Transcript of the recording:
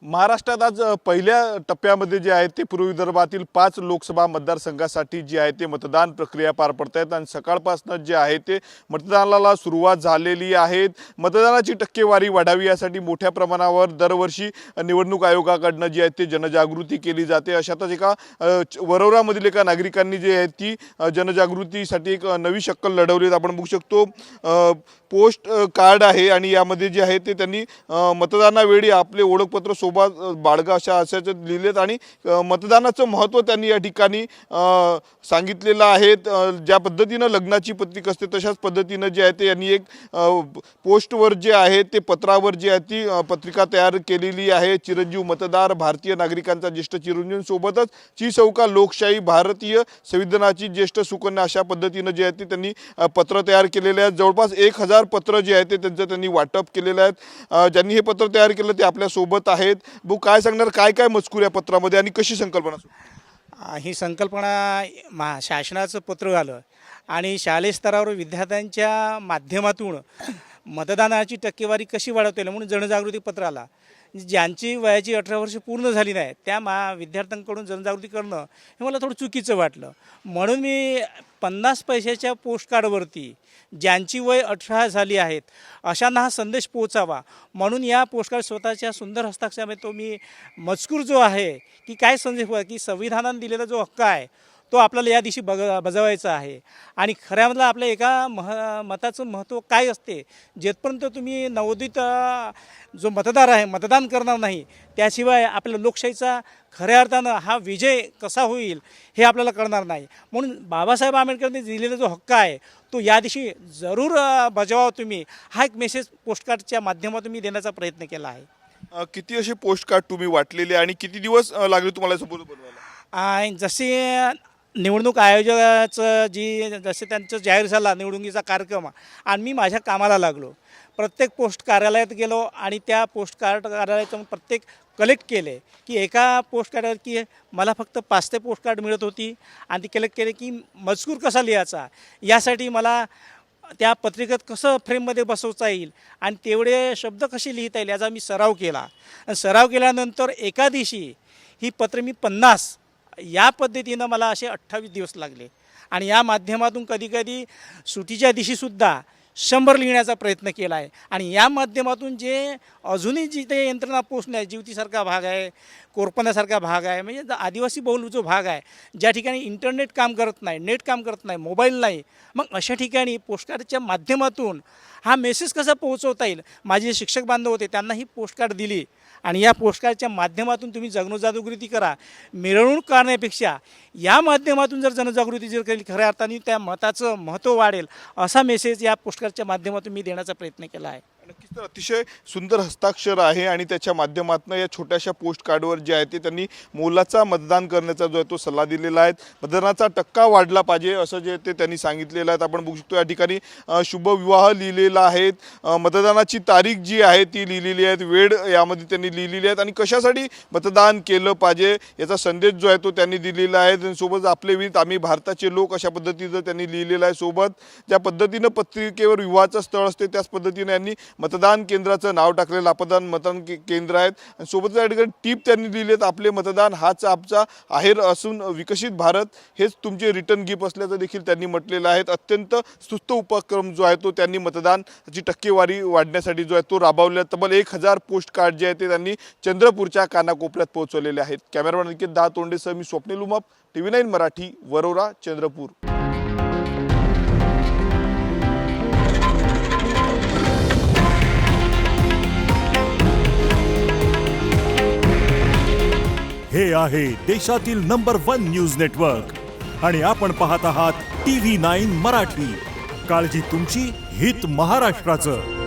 महाराष्ट्रात आज पहिल्या टप्प्यामध्ये जे आहे ते पूर्व विदर्भातील 5 लोकसभा मतदारसंघासाठी जे आहे ते मतदान प्रक्रिया पार पडत आहेत आणि सकाळपासून जे आहे ते मतदानाला सुरुवात झालेली आहे। मतदानाची टक्केवारी वाढावी यासाठी मोठ्या प्रमाणावर दरवर्षी निवडणूक आयोगाकडून जी आहे ते जनजागृती केली जाते। अशातच एका वरोरामधील एका नागरिकांनी जे आहे ती जनजागृतीसाठी एक नवी शक्कल लढवली। आपण बघू शकतो पोस्ट कार्ड आहे आणि यामध्ये जे आहे ते त्यांनी मतदानावेळी आपले ओळखपत्र सोबत बाळगा अशाचे लिहिलेत आणि मतदानाचं महत्त्व त्यांनी या ठिकाणी सांगितलेलं आहे। ज्या पद्धतीनं लग्नाची पत्रिक असते तशाच पद्धतीनं जे आहे ते यांनी एक पोस्टवर जे आहे ते पत्रावर जी आहे ती पत्रिका तयार केलेली आहे। चिरंजीव मतदार भारतीय नागरिकांचा ज्येष्ठ चिरंजीव सोबतच चौका लोकशाही भारतीय संविधानाची ज्येष्ठ सुकन्या अशा पद्धतीनं जे आहे ते त्यांनी पत्र तयार केलेले आहेत। जवळपास 1000 पत्र जे आहे ते त्यांनी वाटप केलेले आहेत। ज्यांनी हे पत्र तयार केलं ते आपल्या सोबत आहेत। भाऊ काय सांगणार, काय काय मजकूर या पत्रामध्ये आणि कशी संकल्पना? ही संकल्पना शासनाचं पत्र आलं आणि शालेय स्तरावर विद्यार्थ्यांच्या माध्यमातून मतदानाची टक्केवारी कशी वाढवता येईल म्हणून जनजागृती पत्र आला। ज्यांची वयाची 18 वर्ष पूर्ण झाली नाही त्या विद्यार्थ्यांकडून जनजागृती करणं हे मला थोडं चुकीचं वाटलं, म्हणून मी 50 पैशाच्या पोस्टकार्डवरती ज्यांची वय 18 झाली आहेत अशांना हा संदेश पोहोचावा म्हणून या पोस्टकार्ड स्वतःच्या सुंदर हस्ताक्षरामध्ये तो मी मजकूर जो आहे की काय संदेश की संविधानाने दिलेला जो हक्क आहे तो आपल्याला या दिवशी बजावायचा आहे। आणि खऱ्यामधलं आपल्या एका मताचं महत्त्व काय असते, जेथपर्यंत तुम्ही नवोदित जो मतदार आहे मतदान करणार नाही त्याशिवाय आपल्या लोकशाहीचा खऱ्या अर्थानं हा विजय कसा होईल हे आपल्याला कळणार नाही। म्हणून बाबासाहेब आंबेडकरांनी दिलेला जो हक्क आहे तो या दिवशी जरूर बजावा तुम्ही, हा एक मेसेज पोस्टकार्डच्या माध्यमातून मी देण्याचा प्रयत्न केला आहे। किती असे पोस्टकार्ड तुम्ही वाटलेले आणि किती दिवस लागले तुम्हाला सबूत बनवायला? जसे निवडणूक आयोगाचं जसे त्यांचं जाहीर झाला निवडणुकीचा कार्यक्रम आणि मी माझ्या कामाला लागलो, प्रत्येक पोस्ट कार्यालयात गेलो आणि त्या पोस्ट कार्यालयातून प्रत्येक कलेक्ट केले की एका पोस्ट कार्डावर की मला फक्त 5 ते पोस्ट कार्ड मिळत होती आणि ती कलेक्ट केले की मजकूर कसा लिहायचा यासाठी मला त्या पत्रिकेत कसं फ्रेममध्ये बसवता येईल आणि तेवढे शब्द कसे लिहिता येईल याचा मी सराव केला। आणि सराव केल्यानंतर एका दिवशी ही पत्र मी 50 या पद्धतीनं मला असे 28 दिवस लागले आणि या माध्यमातून कधीकधी सुटीच्या दिवशीसुद्धा 100 लिहिण्याचा प्रयत्न केला आहे। आणि या माध्यमातून जे अजूनही जिथे यंत्रणा पोचणे आहे, जीवतीसारखा भाग आहे, कोरपण्यासारखा भाग आहे, म्हणजे आदिवासी बहुल जो भाग आहे ज्या ठिकाणी इंटरनेट काम करत नाही, नेट काम करत नाही, मोबाईल नाही, मग अशा ठिकाणी पोस्टकार्डच्या माध्यमातून हा मेसेज कसा पोहोचवता येईल। माझे जे शिक्षक बांधव होते त्यांना ही पोस्टकार्ड दिली आणि या पोस्टकार्डच्या माध्यमातून तुम्ही जनजागृती करा, मिरवणूक करण्यापेक्षा या माध्यमातून जर जनजागृती जर केली खऱ्या अर्थाने त्या मताचं महत्त्व वाढेल असा मेसेज या पोस्टकार्डच्या माध्यमातून मी देण्याचा प्रयत्न केला आहे। नक्कीच तर अतिशय सुंदर हस्ताक्षर आहे आणि त्याच्या माध्यमातून या छोट्याशा पोस्ट कार्डवर जे आहे ते त्यांनी मोलाचा मतदान करण्याचा जो आहे तो सल्ला दिलेला आहे। मतदानाचा टक्का वाढला पाहिजे असं जे ते त्यांनी सांगितलेलं आहे। आपण बघू शकतो या ठिकाणी शुभविवाह लिहिलेला आहे, मतदानाची तारीख जी आहे ती लिहिलेली आहे, वेळ यामध्ये त्यांनी लिहिलेली आहेत आणि कशासाठी मतदान केलं पाहिजे याचा संदेश जो आहे तो त्यांनी दिलेला आहे। सोबत आपले वीर आम्ही भारताचे लोक अशा पद्धतीचं त्यांनी लिहिलेलं आहे। सोबत ज्या पद्धतीनं पत्रिकेवर विवाहाचं स्थळ असते त्याच पद्धतीने यांनी मतदान केंद्राचं नाव टाकलेलं मतदान केंद्र आहेत आणि सोबत या ठिकाणी टीप त्यांनी लिहिलेत, आपले मतदान हाच आमचा आहेर असून विकसित भारत हेच तुमचे रिटर्न गिफ्ट असल्याचं देखील त्यांनी म्हटलेलं आहे। अत्यंत सुस्त उपक्रम जो आहे तो त्यांनी मतदानाची टक्केवारी वाढण्यासाठी जो आहे तो राबवला। तब्बल 1000 पोस्ट कार्ड जे आहे ते त्यांनी चंद्रपूरच्या कानाकोपऱ्यात पोहोचवलेले आहेत। कॅमेरामॅन निकेत दातोंडेसह मी स्वप्नील उमाप, TV9 मराठी, वरोरा, चंद्रपूर। हे आहे देशातील नंबर 1 न्यूज नेटवर्क आणि आपण पाहत आहात TV9 मराठी। काळजी तुमची, हित महाराष्ट्राचं।